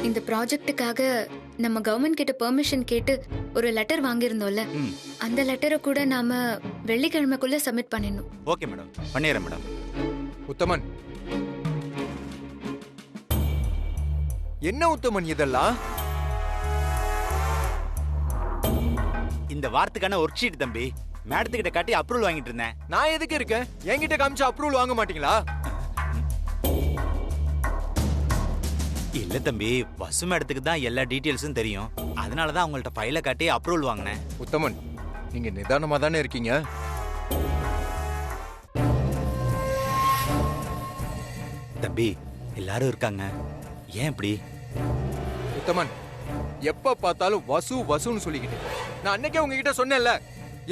இந்த ப்ராஜெக்ட்டுக்காக நம்ம கவர்மெண்ட் கிட்ட பெர்மிஷன் கேட்டு ஒரு லெட்டர் வாங்கியிருந்தோம்ல, அந்த லெட்டரை கூட நாம வெள்ளிக்கிழமைக்குள்ள சப்மிட் பண்ணிடணும். ஓகே மேடம், பண்ணிடுறேன் மேடம். உத்தமன், என்ன உத்தமன் இதெல்லாம்? இந்த வாரத்துக்கான ஒர்க் ஷீட் தம்பி, மேடத்துக்கிட்ட காட்டி அப்ரூவல் வாங்கிட்டு இருந்தேன். நான் எதுக்கு இருக்கேன்? என்கிட்ட காமிச்சு அப்ரூவல் வாங்க மாட்டீங்களா? இல்ல தம்பி, வசு மேடத்துக்கு தான் எல்லா டீட்டெயில்ஸும் தெரியும். அதனாலதான் அவங்கள்ட்ட ஃபைலை காட்டி அப்ரூவல் வாங்கினேன். உத்தமன், நீங்க நிதானமா தானே இருக்கீங்க? தம்பி, எல்லாரும் இருக்காங்க, ஏன் இப்படி? உத்தமன், எப்ப பார்த்தாலும் வசு வசுன்னு சொல்லிக்கிட்டு, நான் அன்னைக்கே உங்ககிட்ட சொன்னேன்ல,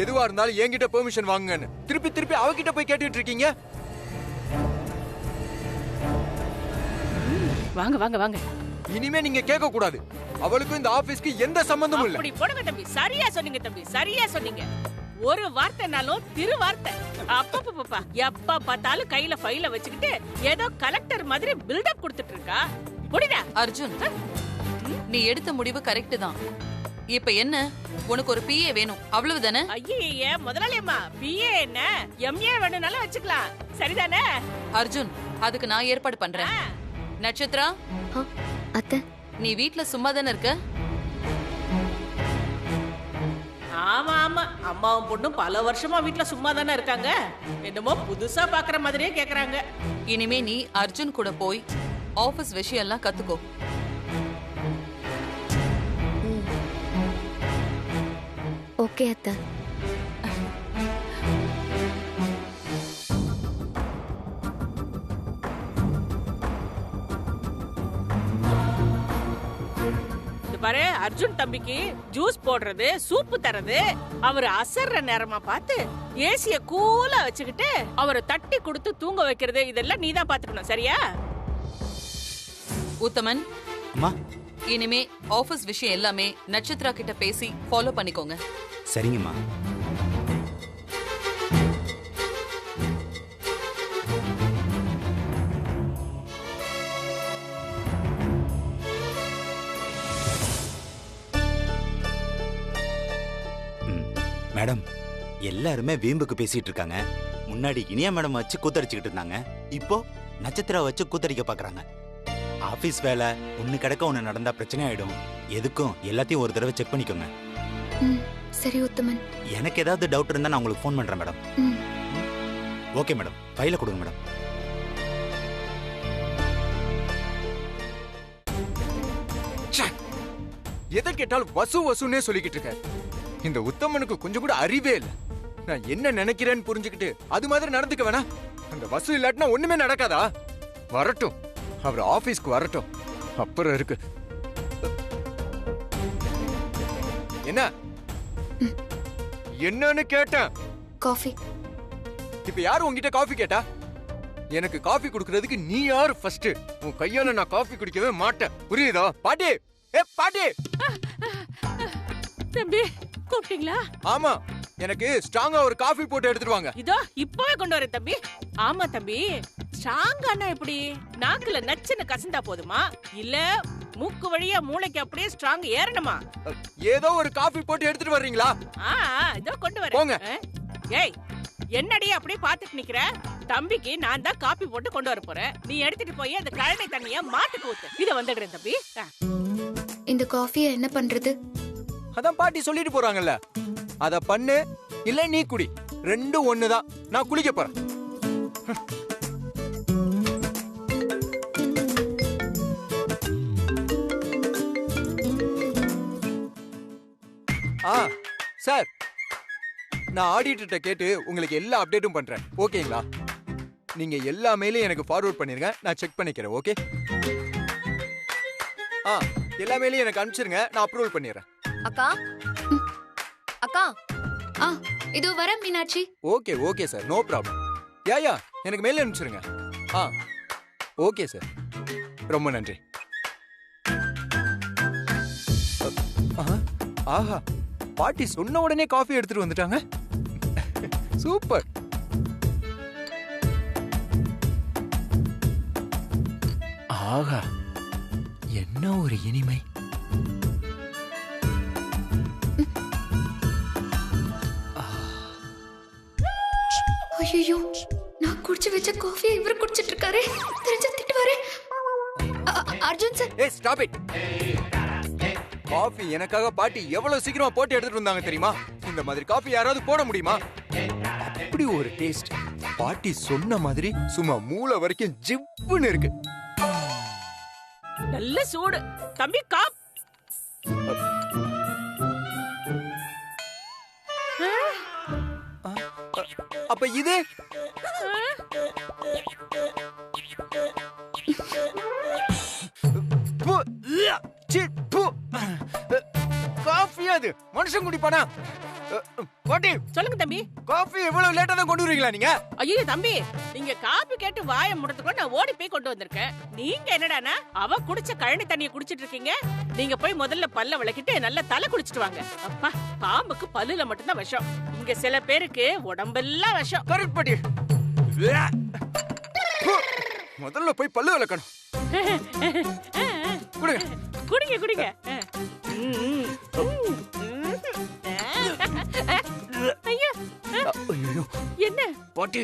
எதுவா இருந்தாலும் என்கிட்ட பெர்மிஷன் வாங்குங்கன்னு. திருப்பி திருப்பி அவகிட்ட போய் கேட்டுட்டு இருக்கீங்க. வாங்க வாங்க வாங்க. இனிமே நீங்க கேட்க கூடாது. அவளுக்கும் இந்த ஆபீஸ்க்கு எந்த சம்பந்தமும் இல்ல. அப்படி போடுங்க தம்பி, சரியா சொன்னீங்க தம்பி, சரியா சொன்னீங்க. ஒரு வார்த்தைனாலும் திரு வார்த்தை. அப்பப்பா, எப்ப பார்த்தாலும் கையில ஃபைல வச்சுக்கிட்டு ஏதோ கலெக்டர் மாதிரி பில்டப் கொடுத்துட்டு இருக்கா. புடிடா அர்ஜுன், நீ எடுத்த முடிவு கரெக்ட் தான். இப்ப என்ன, உனக்கு ஒரு பிஏ வேணும், அவ்வளவுதானே? ஐயே முதலாளியம்மா, பிஏ என்ன எம்ஏ வேணும்னாலும் வச்சுக்கலாம், சரிதானே? அர்ஜுன், அதுக்கு நான் ஏற்பாடு பண்றேன். நட்சத்திரா, அத்தை, நீ வீட்ல சும்மா தானே இருக்க? ஆமா ஆமா, அம்மாவும் பொண்ணும் பல வருஷமா வீட்ல சும்மா தானே இருக்காங்க. என்னமோ புதுசா பாக்குற மாதிரியே கேக்குறாங்க. இனிமே நீ அர்ஜுன் கூட போய் ஆபீஸ் விஷயம் எல்லாம் கத்துக்கோ. ஓகே அத்தை. பாரு, அர்ஜுன் தம்பிக்கு ஜூஸ் போடுறது, சூப்பு தரது, அவர் அசர்ற நேரமா பார்த்து ஏசிய கூலா வச்சுக்கிட்டு அவரை தட்டி கொடுத்து தூங்க வைக்கிறது, இதெல்லாம் நீதான் பாத்துக்கணும், சரியா? உத்தமன், அம்மா, இனிமே ஆபீஸ் விஷயம் எல்லாமே நட்சத்திரா கிட்ட பேசி ஃபாலோ பண்ணிக்கோங்க. சரிங்கம்மா. மேடம், எல்லாருமே வீம்புக்கு பேசிட்டு இருக்காங்க. முன்னாடி இனியா மேடம் வச்சு கூத்தடிச்சுக்கிட்டு இருந்தாங்க, இப்போ நட்சத்திரா வச்சு கூத்தடிக்க பாக்குறாங்க. ஆபீஸ் வேலை ஒண்ணு கிடக்க ஒண்ணு நடந்தா பிரச்சனை ஆயிடும். எதுக்கும் எல்லாத்தையும் ஒரு தடவை செக் பண்ணிக்கோங்க. சரி உத்தமன். எனக்கு ஏதாவது டவுட் இருந்தா நான் உங்களுக்கு ஃபோன் பண்றேன் மேடம். ஓகே மேடம், ஃபைலை கொடுங்க மேடம். எதை கேட்டாலும் வசு வசுன்னே சொல்லிக்கிட்டு இருக்க. இந்த உத்தமனுக்கு கொஞ்சம் கூட அறிவே இல்ல. நான் என்ன நினைக்கிறேன்னு புரிஞ்சுக்கிட்டு அது மாதிரி நடந்துக்க வேணா. அந்த வசு இல்லாட்டினா ஒண்ணுமே நடக்காதா? வரட்டும், அவர் ஆபீஸ்க்கு வரட்டும், அப்புறம் இருக்கு. என்ன என்னன்னு கேட்டேன். காஃபி. இப்ப யாரு உங்ககிட்ட காஃபி கேட்டா? எனக்கு காஃபி குடுக்கறதுக்கு நீ யாரு ஃபர்ஸ்ட்? உன் கையால நான் காஃபி குடிக்கவே மாட்டேன், புரியுதா? பாட்டி, பாட்டி. தம்பி, கூப்பிட்டீங்களா? ஆமா, எனக்கு ஸ்ட்ராங்கா ஒரு காஃபி போட்டு எடுத்துட்டு வாங்க. இதோ இப்பவே கொண்டு வரேன் தம்பி. ஆமா தம்பி, ஸ்ட்ராங்கானா எப்படி? நாக்குல நச்சுன்னு கசந்தா போதுமா, இல்ல மூக்கு வழியா மூளைக்கு அப்படியே ஸ்ட்ராங் ஏறணுமா? ஏதோ ஒரு காஃபி போட்டு எடுத்துட்டு வர்றீங்களா? இதோ கொண்டு வரேன். ஏய், என்னடி அப்படியே பாத்துட்டு நிக்கிற? தம்பிக்கு நான் தான் காபி போட்டு கொண்டு வர போறேன். நீ எடுத்துட்டு போய் அந்த கழனை தண்ணிய மாட்டுக்கு ஊத்து. இத வந்துடுறேன் தம்பி. இந்த காஃபியை என்ன பண்றது? அதான் பாட்டி சொல்லிட்டு போறாங்கல்ல, அத பண்ணு இல்ல நீ குடி, ரெண்டும் ஒண்ணுதான். நான் குளிக்க போறேன். சார், நான் ஆடிட்டர்கிட்ட கேட்டு உங்களுக்கு எல்லா அப்டேட்டும் பண்றேன், ஓகேங்களா? நீங்க எல்லா மெயிலையும் எனக்கு ஃபார்வர்ட் பண்ணிருங்க, நான் செக் பண்ணிக்கிறேன். ஓகே? எல்லா மெயிலையும் எனக்கு அனுப்பிச்சிருங்க, நான் அப்ரூவல் பண்ணிடுறேன். அக்கா, அக்கா. இதோ வர Meenakshi. Okay okay sir, no problem. Yeah எனக்கு மெயில் அனுப்பிச்சிருங்க. ஓகே சார், ரொம்ப நன்றி. ஆஹா, பாட்டி சொன்ன உடனே காஃபி எடுத்துட்டு வந்துட்டாங்க. சூப்பர். ஆஹா, என்ன ஒரு இனிமை. ஐயோ, நான் குடிச்சு வச்ச காஃபியை இவர் குடிச்சிட்டு இருக்காரு. தெரிஞ்ச திட்டுவாரு. அர்ஜுன் சார். ஏய் ஸ்டாப் இட். காஃபி எனக்காக பாட்டி எவ்வளவு சீக்கிரமா போட்டு எடுத்துட்டு வந்தாங்க தெரியுமா? இந்த மாதிரி காஃபி யாராவது போட முடியுமா? அப்படி ஒரு டேஸ்ட். பாட்டி சொன்ன மாதிரி சும்மா மூளை வரைக்கும் ஜிவ்வுன்னு இருக்கு. நல்ல சூடு. தம்பி காப். அப்ப இது காஃபி, அது மனுஷன் குடிப்பானா? பாட்டி சொல்லுங்க தம்பி. காஃபி எவ்வளவு லேட்டா தான் கொண்டு வரீங்களா நீங்க? ஐயோ தம்பி, நீங்க காப்பி கேட்டு வாயை முடத்துக்கு நான் ஓடி போய் கொண்டு வந்திருக்கேன். நீங்க என்னடானா அவ குடிச்ச கழனி தண்ணியை குடிச்சிட்டு இருக்கீங்க. நீங்க போய் முதல்ல பல்ல விளக்கிட்டு நல்லா தலை குளிச்சிட்டு வாங்க. அப்பா, பாம்புக்கு பல்லுல மட்டும்தான் விஷம். இங்க சில பேருக்கு உடம்பெல்லாம் விஷம். கரெக்ட் பாட்டி. முதல்ல போய் பல்லு விளக்கணும். குடுங்க குடிங்க குடிங்க. ஐயோ, ஐயோ என்ன பாட்டி,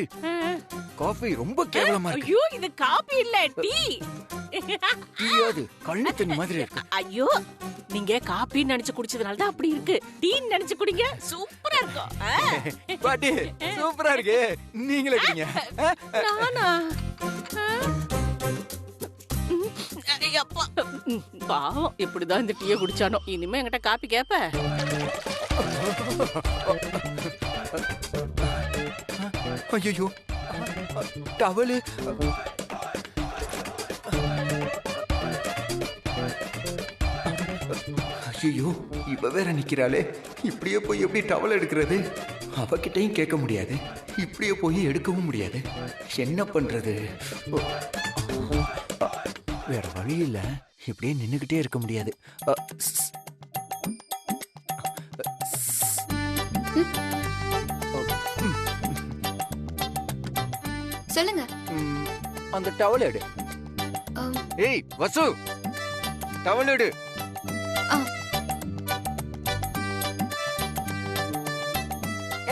காஃபி ரொம்ப கேவலமா இருக்கு. ஐயோ, இது காபி இல்ல, டீ. டீ அது கண்ணு தண்ணி மாதிரி இருக்கு. ஐயோ, நீங்க காபின்னு நினைச்சு குடிச்சதுனால தான் அப்படி இருக்கு. டீன்னு நினைச்சு குடிங்க, சூப்பரா இருக்கும். பாட்டி சூப்பரா இருக்கு. நீங்களே குடிங்க. நானா? அப்பா, பாவம் எப்படிதான் இந்த டீயை குடிச்சானோ. இனிமே என்கிட்ட காப்பி கேப்ப. ஐயோ டவலு. ஐயோ இவ வேற நிக்கிறாளே. இப்படியே போய் எப்படி டவல் எடுக்கிறது? அவகிட்டையும் கேட்க முடியாது, இப்படியே போய் எடுக்கவும் முடியாது. என்ன பண்றது? வேற வழி இல்ல. இப்படியே நின்னுகிட்டே இருக்க முடியாது. சொல்லுங்க. அந்த டவல் எடு. ஏய் வசு, டவல் எடு.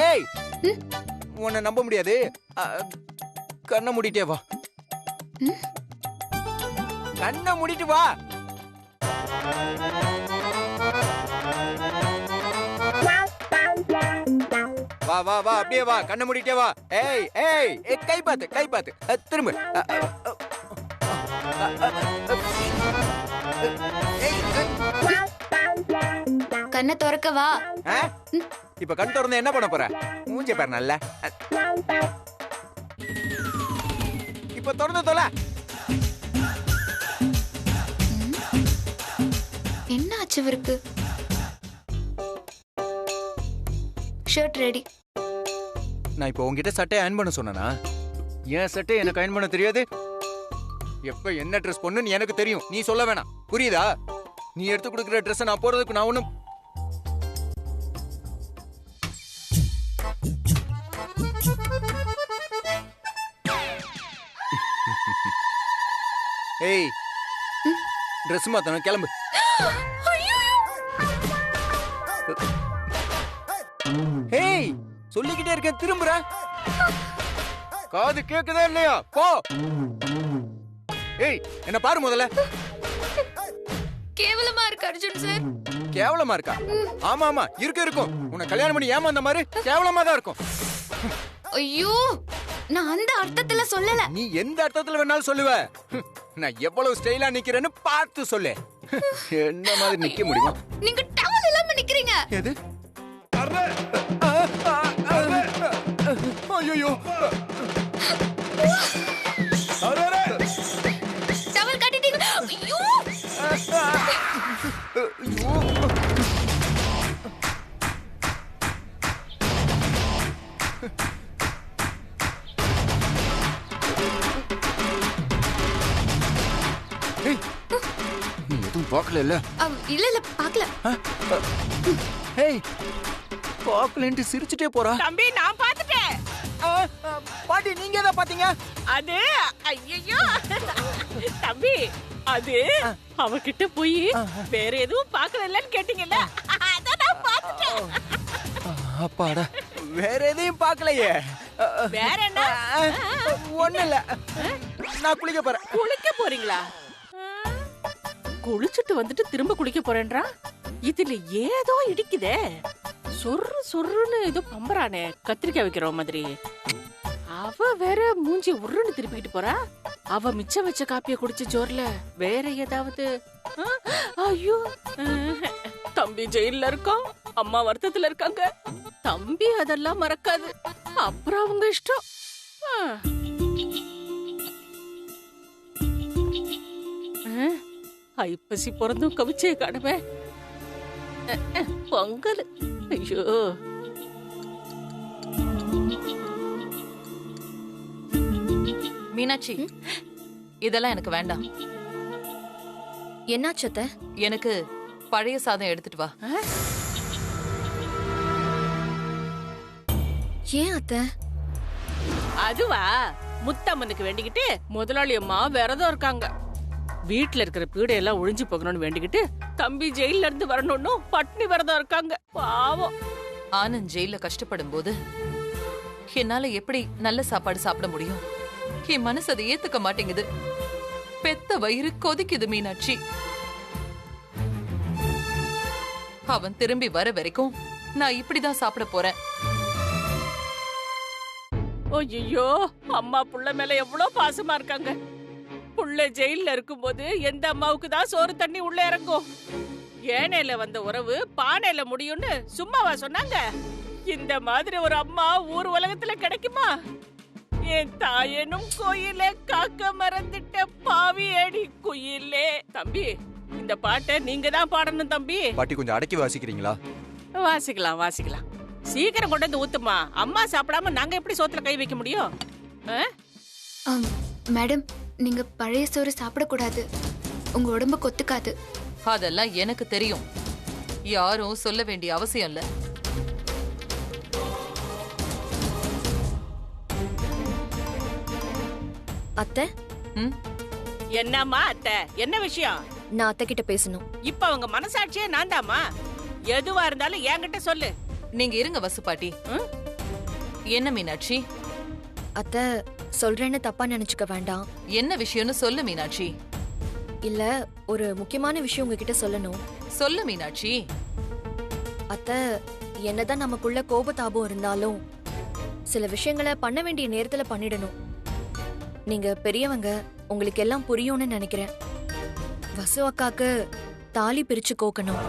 ஏய், உன்னை நம்ப முடியாது. கண்ணை மூடிட்டே வா. கண்ணை மூடிட்டு வா. வா வா வா, அப்படியே வா. கண்ணை மூடிட்டே வா. ஏய் ஏய், கை பாத்து கை பாத்து. திரும்ப. கண்ணை திறக்க வா. இப்ப கண் திறந்து என்ன பண்ண போற? மூஞ்ச பாரு நல்ல. இப்ப திறந்து தொல. என்ன ஆச்சு இவருக்கு? Shirt ready. நான் இப்போ உங்ககிட்ட சட்டை அயன் பண்ண சொன்னா? ஏன் சட்டை எனக்கு அயன் பண்ண தெரியாது? எப்ப என்ன ட்ரெஸ் பொண்ணுன்னு எனக்கு தெரியும். நீ சொல்ல வேணாம், புரியுதா? நீ எடுத்து கொடுக்குற ட்ரெஸ் நான் போறதுக்கு நான் ஒண்ணும். ஏய், ட்ரெஸ் மாத்தணும், கிளம்பு. ஏய், சொல்லிக்கிட்டே இருக்கேன், திரும்புற. காது கேக்குதா இல்லையா? போ. ஏய், என்ன பாரு முதல்ல. கேவலமா இருக்கு அர்ஜுன் சார். கேவலமா இருக்கா? ஆமா ஆமா, இருக்கும். உன்னை கல்யாணம் பண்ணி ஏமாந்த மாதிரி கேவலமா தான் இருக்கும். ஐயோ, நான் அந்த அர்த்தத்துல சொல்லல. நீ எந்த அர்த்தத்துல வேணாலும் சொல்லுவ. நான் எவ்வளவு ஸ்டைலா நிக்கிறேன்னு பார்த்து சொல்லு. என்ன மாதிரி நிக்க முடியுமா? நீங்க டவல் இல்லாம நிக்கிறீங்க. எது? ஐயோ, டவல் கட்டிட்டீங்க. ஐயோ, நீ எதுவும் பார்க்கல? இல்ல இல்ல பாக்கல. ஏய், பார்க்கலன்ட்டு சிரிச்சுட்டே போறா. தம்பி, நான் பாத்துட்டேன். பாட்டி, நீங்க எதை பாத்தீங்க? அது ஐயோ தம்பி, அது அவகிட்ட போய் வேற எதுவும் பாக்கலன்னு கேட்டீங்கல்ல, அதான் நான் பாத்துட்டேன். அப்பாடா, வேற எதையும் பார்க்கலையே. வேற என்ன? ஒண்ணு இல்ல, நான் குளிக்க போறேன். குளிக்க போறீங்களா? குளிச்சுட்டு வந்துட்டு திரும்ப குளிக்க போறேன்றா. இதுல ஏதோ இடிக்குதே. சொர்ரு சொர்ருன்னு ஏதோ பம்பரானே, கத்திரிக்காய் வைக்கிற மாதிரி. அவ வேற மூஞ்சி உருன்னு திருப்பிக்கிட்டு போறா. அவ மிச்சம் வச்ச காப்பிய குடிச்ச ஜோர்ல வேற ஏதாவது. ஐயோ, தம்பி ஜெயில்ல இருக்கான், அம்மா வருத்தத்துல இருக்காங்க. தம்பி அதெல்லாம் மறக்காது, அப்புறம் அவங்க இஷ்டம். ஐப்பசி பிறந்தும் கவிச்சே காணுமே. பொங்கல். ஐயோ, மீனாட்சி, இதெல்லாம் எனக்கு வேண்டாம். என்னாச்சத்த? எனக்கு பழைய சாதம் எடுத்துட்டு வா. ஏன் அத்த? அதுவா, முத்தம்மனுக்கு வேண்டிக்கிட்டு முதலாளி அம்மா விரதம் இருக்காங்க. வீட்டுல இருக்கிற பீடையெல்லாம் ஒழிஞ்சு போகணும்னு வேண்டிக்கிட்டு தம்பி ஜெயில இருந்து வரணும்னு பட்னி விரதம் இருக்காங்க. பாவம். ஆனந்த் ஜெயில கஷ்டப்படும் போது என்னால எப்படி நல்ல சாப்பாடு சாப்பிட முடியும்? என் மனசு அதை ஏத்துக்க மாட்டேங்குது. பெத்த வயிறு கொதிக்குது மீனாட்சி. அவன் திரும்பி வர வரைக்கும் நான் இப்படிதான் சாப்பிட போறேன். ஐயோ, அம்மா புள்ள மேல எவ்வளவு பாசமா இருக்காங்க. புள்ள ஜெயில இருக்கும்போது எந்த அம்மாவுக்கு தான் சோறு தண்ணி உள்ள இறங்கும்? ஏனையில வந்த உறவு பானையில முடியும்னு சும்மாவா சொன்னாங்க? இந்த மாதிரி ஒரு அம்மா ஊர் உலகத்துல கிடைக்குமா? என் தாயனும் கோயிலே காக்க மறந்துட்ட பாவி அடி குயிலே. தம்பி, இந்த பாட்டை நீங்க தான் பாடணும் தம்பி. பாட்டி கொஞ்சம் அடக்கி வாசிக்கிறீங்களா? வாசிக்கலாம் வாசிக்கலாம். சீக்கிரம் கொண்டு வந்து ஊத்துமா. அம்மா சாப்பிடாம நாங்க எப்படி சோத்துல கை வைக்க முடியும்? மேடம், நீங்க பழைய சோறு சாப்பிடக்கூடாது, உங்க உடம்பு கொத்துக்காது. அதெல்லாம் எனக்கு தெரியும், யாரும் சொல்ல வேண்டிய அவசியம் இல்ல. அத்தை, என்னம்மா அத்தை, என்ன விஷயம்? நான் அத்தை கிட்ட பேசணும். இப்ப அவங்க மனசாட்சியே நான் தாமா. எதுவா இருந்தாலும் என்கிட்ட சொல்லு. நீங்க இருங்க வசு பாட்டி. என்ன மீனாட்சி? அத்தை, சொல்றேன்னு தப்பா நினைச்சுக்க வேண்டாம். என்ன விஷயம்னு சொல்லு மீனாட்சி. இல்ல, ஒரு முக்கியமான விஷயம் உங்ககிட்ட சொல்லணும். சொல்லு மீனாட்சி. அத்தை, என்னதான் நமக்குள்ள கோபதாபம் இருந்தாலும் சில விஷயங்களை பண்ண வேண்டிய நேரத்துல பண்ணிடணும். நீங்க பெரியவங்க, உங்களுக்கு எல்லாம் புரியும்னு நினைக்கிறேன். வசு அக்காக்கு தாலி பிரிச்சு கோக்கணும்.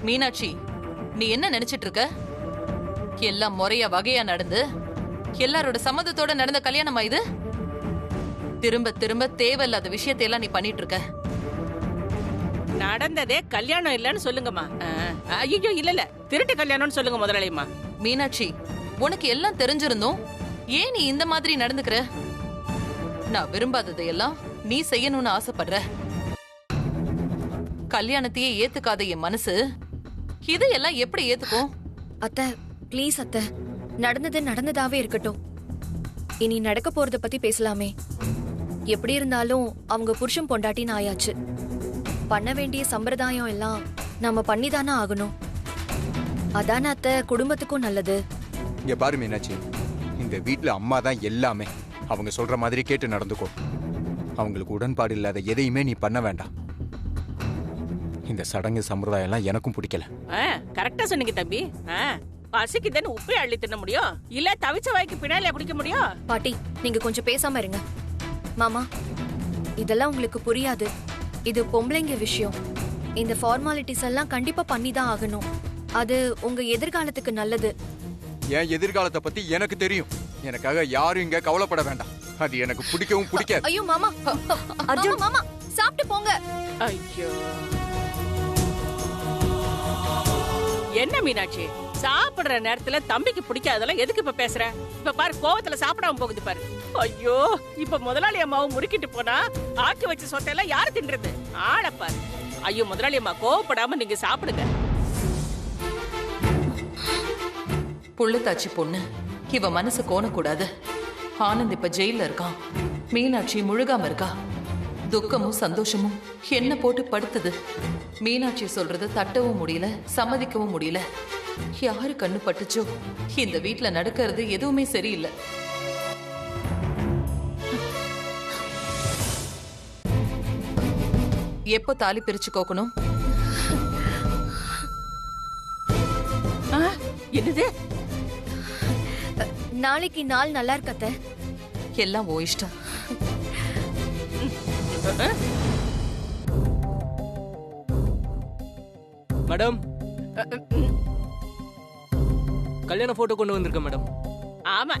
மீனாட்சி, நீ என்ன நினைச்சிட்டு இருக்க? எல்லாம் முறையா வகையா நடந்து எல்லாரோட சம்மதத்தோட நடந்த கல்யாணமா இது? திரும்ப திரும்ப தேவையில்லாத விஷயத்தை எல்லாம் நீ பண்ணிட்டு இருக்க. நடந்ததே கல்யாணம் இல்லன்னு சொல்லுங்கம்மா. ஐயோ, இல்ல திருட்டு கல்யாணம்னு சொல்லுங்க முதலாளியம்மா. மீனாட்சி, உனக்கு எல்லாம் தெரிஞ்சிருந்தோம் ஏன் நீ இந்த மாதிரி நடந்துக்கிற? நான் விரும்பாததையெல்லாம் நீ செய்யணும்னு ஆசைப்படுற. கல்யாணத்தையே ஏத்துக்காத என் மனசு இதையெல்லாம் எப்படி ஏத்துக்கும்? அத்தை, ப்ளீஸ் அத்தை, நடந்தது நடந்ததாவே இருக்கட்டும். இனி நடக்க போறத பத்தி பேசலாமே. எப்படி இருந்தாலும் அவங்க புருஷன் பொண்டாட்டின்னு ஆயாச்சு. பண்ண வேண்டிய சம்பிரதாயம் எல்லாம் நம்ம பண்ணிதானே ஆகணும். அதான அத்தை குடும்பத்துக்கும் நல்லது. இங்க பாரு மீனாட்சி, இந்த வீட்டுல அம்மா தான் எல்லாமே. அவங்க சொல்ற மாதிரி கேட்டு நடந்துக்கோ. அவங்களுக்கு உடன்பாடு இல்லாத எதையுமே நீ பண்ண வேண்டாம். இந்த சடங்கு சம்பிரதாயம் எல்லாம் எனக்கும் பிடிக்கல. கரெக்டா சொன்னீங்க தம்பி. பசிக்கு தானே உப்பே அள்ளி தின்ன முடியும், இல்ல தவிச்ச வாய்க்கு பின்னாலே குடிக்க முடியும்? பாட்டி, நீங்க கொஞ்சம் பேசாம இருங்க. மாமா, இதெல்லாம் உங்களுக்கு புரியாது. இது பொம்பளைங்க விஷயம். இந்த ஃபார்மாலிட்டிஸ் எல்லாம் கண்டிப்பா பண்ணி தான் ஆகணும். அது உங்க எதிர்காலத்துக்கு நல்லது. என் எதிர்காலத்தை பத்தி எனக்கு தெரியும். எனக்காக யாரும் இங்க கவலைப்பட வேண்டாம். அது எனக்கு பிடிக்கவும் பிடிக்காது. ஐயோ மாமா, அர்ஜுன் மாமா, சாப்பிட்டு போங்க. ஐயோ, என்ன மீனாட்சி, சாப்பிடுற நேரத்துல தம்பிக்கு பிடிக்காதெல்லாம் எதுக்கு இப்ப பேசுற? இப்ப பாரு, கோவத்துல சாப்பிடாம போகுது பாரு. ஐயோ, இப்ப முதலாளி அம்மாவும் முறுக்கிட்டு போனா ஆக்கி வச்ச சொத்தையெல்லாம் யாரு தின்றது? ஆளப்பாரு, ஐயோ முதலாளி அம்மா கோவப்படாம நீங்க சாப்பிடுங்க. புள்ளுத்தாச்சி பொண்ணு, இவ மனசு கோணக்கூடாது. ஆனந்த் இப்ப ஜெயில இருக்கான், மீனாட்சி முழுகாம இருக்கா. துக்கமும் சந்தோஷமும் என்ன போட்டு படுத்துது. மீனாட்சி சொல்றது தட்டவும் முடியல, சம்மதிக்கவும் முடியல. யாரு கண்ணு பட்டுச்சோ இந்த வீட்டுல நடக்கிறது எதுவுமே சரியில்லை. எப்போ தாலி பிரிச்சு கோக்கணும்? என்னது? நாளைக்கு நாள் நல்லா இருக்கத்த. எல்லாம் ஓ இஷ்டம். மேடம், கல்யாண போட்டோ கொண்டு வந்திருக்கேன் மேடம். ஆமா,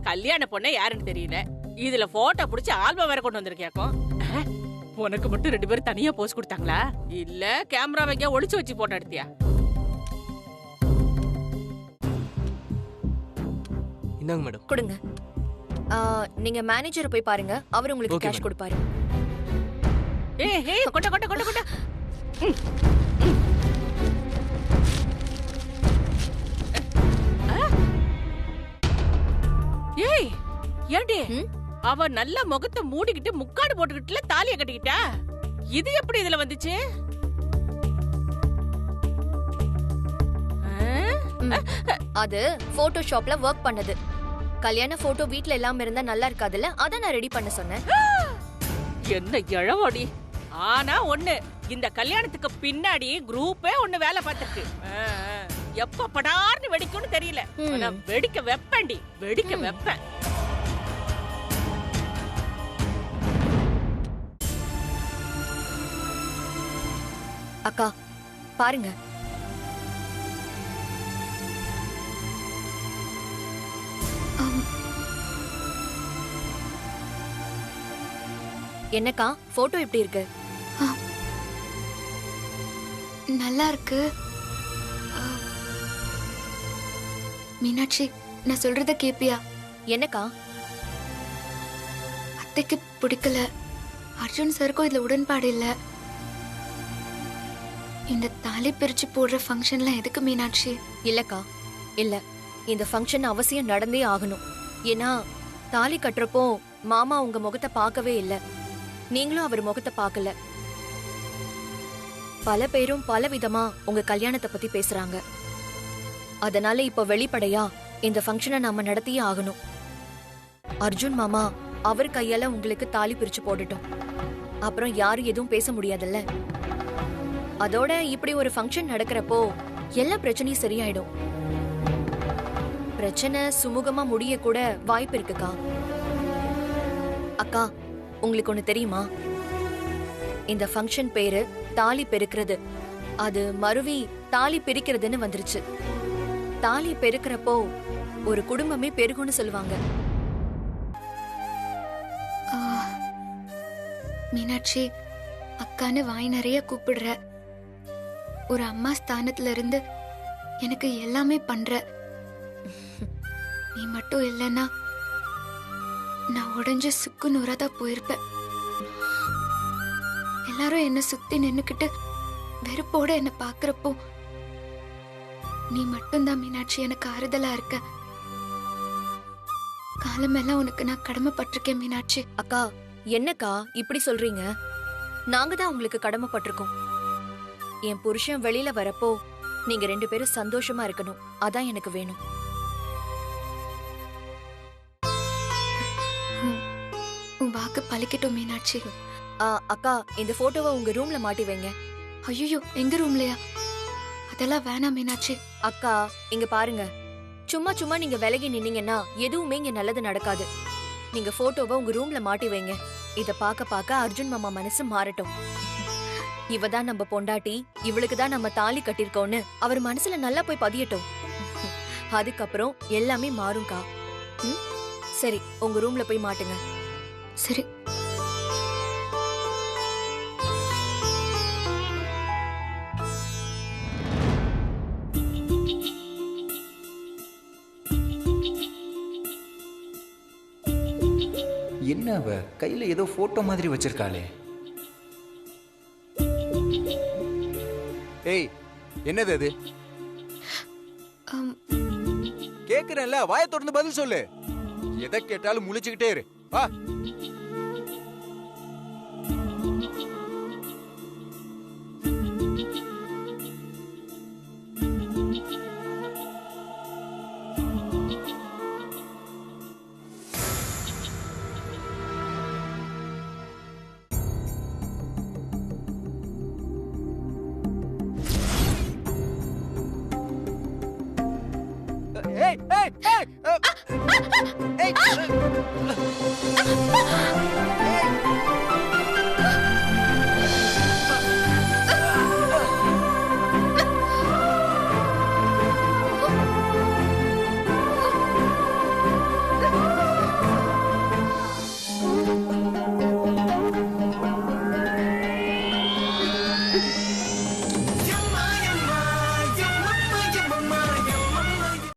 கல்யாண பொண்ணே யாருன்னு தெரியல. இதுல போட்டோ புடிச்சு ஆல்பம் வேற கொண்டு வந்திருக்கேன். உனக்கு மட்டும் 2 பேரும் தனியா போஸ் கொடுத்தாங்களா, இல்ல கேமரா வைக்க ஒளிச்சு வச்சு போட்டோ எடுத்தியா? இந்தாங்க மேடம். கொடுங்க. நீங்க மேனேஜரை போய் பாருங்க, அவர் உங்களுக்கு Okay, கேஷ் madam. கொடுப்பாரு. ஏய் கொட்ட கொட்ட கொட்ட கொட்ட. ஏய் ஏண்டி, அவ நல்ல முகத்தை மூடிக்கிட்டு முக்காடு போட்டுக்கிட்டுல தாலிய கட்டிக்கிட்டா. இது எப்படி இதுல வந்துச்சு? அது போட்டோஷாப்ல ஒர்க் பண்ணது. கல்யாண போட்டோ வீட்ல இல்லாம இருந்தா நல்லா இருக்காதுல்ல, அத நான் ரெடி பண்ண சொன்னேன். என்ன இழவோடி. ஆனா ஒண்ணு, இந்த கல்யாணத்துக்கு பின்னாடி குரூப்பே ஒண்ணு வேலை பார்த்திருக்கு. எப்ப படார்னு வெடிக்கும்னு தெரியல. ஆனா வெடிக்க வெப்பண்டி, வெடிக்க வெப்பேன். அக்கா பாருங்க. என்னக்கா போட்டோ எப்படி இருக்கு? நல்லா இருக்கு. மீனாட்சி, நான் சொல்றத கேப்பியா? என்னக்கா? அத்தைக்கு பிடிக்கல. அர்ஜுன் சருக்கும் இதுல உடன்பாடு இல்ல. இந்த தாலி பிரிச்சு போடுற ஃபங்க்ஷன்லாம் எதுக்கு மீனாட்சி? இல்லக்கா இல்ல, இந்த ஃபங்க்ஷன் அவசியம் நடந்தே ஆகணும். ஏன்னா தாலி கட்டுறப்போ மாமா உங்க முகத்தை பார்க்கவே இல்ல, நீங்களும் அவர் முகத்தை பார்க்கல. பல பேரும் பல விதமா உங்க கல்யாணத்தை பத்தி பேசுறாங்க. அதனால இப்ப வெளிப்படையா இந்த ஃபங்க்ஷனை நாம நடத்தியே ஆகணும். அர்ஜுன் மாமா அவர் கையால உங்களுக்கு தாலி பிரிச்சு போடட்டும். அப்புறம் யாரும் எதுவும் பேச முடியாதுல்ல. அதோட இப்படி ஒரு ஃபங்க்ஷன் நடக்கிறப்போ எல்லா பிரச்சனையும் சரியாயிடும். பிரச்சனை சுமூகமா முடிய கூட வாய்ப்பு இருக்குக்கா. அக்கா, உங்களுக்கு ஒண்ணு தெரியுமா? இந்த ஃபங்க்ஷன் பேரு தாலி பெருக்கிறது. அது மருவி தாலி பிரிக்கிறதுன்னு வந்துருச்சு. தாலி பெருக்கிறப்போ ஒரு குடும்பமே பெருகும்னு சொல்லுவாங்க. மீனாட்சி, அக்கான்னு வாய் நிறைய கூப்பிடுற. ஒரு அம்மா ஸ்தானத்துல இருந்து எனக்கு எல்லாமே பண்ற. நீ மட்டும் இல்லைன்னா நான் உடைஞ்சு சுக்கு நூறாதான் போயிருப்பேன். எல்லாரும் என்ன சுத்தி நின்னுக்கிட்டு வெறுப்போட என்ன பாக்குறப்போ நீ மட்டும்தான் மீனாட்சி எனக்கு ஆறுதலா இருக்க. காலமெல்லாம் உனக்கு நான் கடமைப்பட்டிருக்கேன் மீனாட்சி. அக்கா, என்னக்கா இப்படி சொல்றீங்க? நாங்க தான் உங்களுக்கு கடமைப்பட்டிருக்கோம். என் புருஷன் வெளியில வரப்போ நீங்க 2 பேரும் சந்தோஷமா இருக்கணும். அதான் எனக்கு வேணும். உன் வாக்கு பழிக்கட்டும் மீனாட்சி. அக்கா, இந்த போட்டோவை உங்க ரூம்ல மாட்டி வைங்க. ஐயோ, எங்க ரூம்லயா? அதெல்லாம் வேணாம் மீனாட்சி. அக்கா, இங்க பாருங்க. சும்மா சும்மா நீங்க விலகி நின்னீங்கன்னா எதுவுமே இங்க நல்லது நடக்காது. நீங்க போட்டோவை உங்க ரூம்ல மாட்டி வைங்க. இத பாக்க பாக்க அர்ஜுன் மாமா மனசு மாறட்டும். இவதான் நம்ம பொண்டாட்டி, இவளுக்கு தான் நம்ம தாலி கட்டிருக்கோம்னு அவர் மனசுல நல்லா போய் பதியட்டும். அதுக்கப்புறம் எல்லாமே மாறும்க்கா. சரி, உங்க ரூம்ல போய் மாட்டுங்க. சரி. என்ன அவ கையில ஏதோ போட்டோ மாதிரி வச்சிருக்காளே? ஏய் என்னது அது? ஆம், கேக்குறேன்ல, வாயை திறந்து பதில் சொல்லு. எதை கேட்டாலும் முழிச்சுக்கிட்டே இரு. வா. ஏய் ஏய் ஏய் ஏய்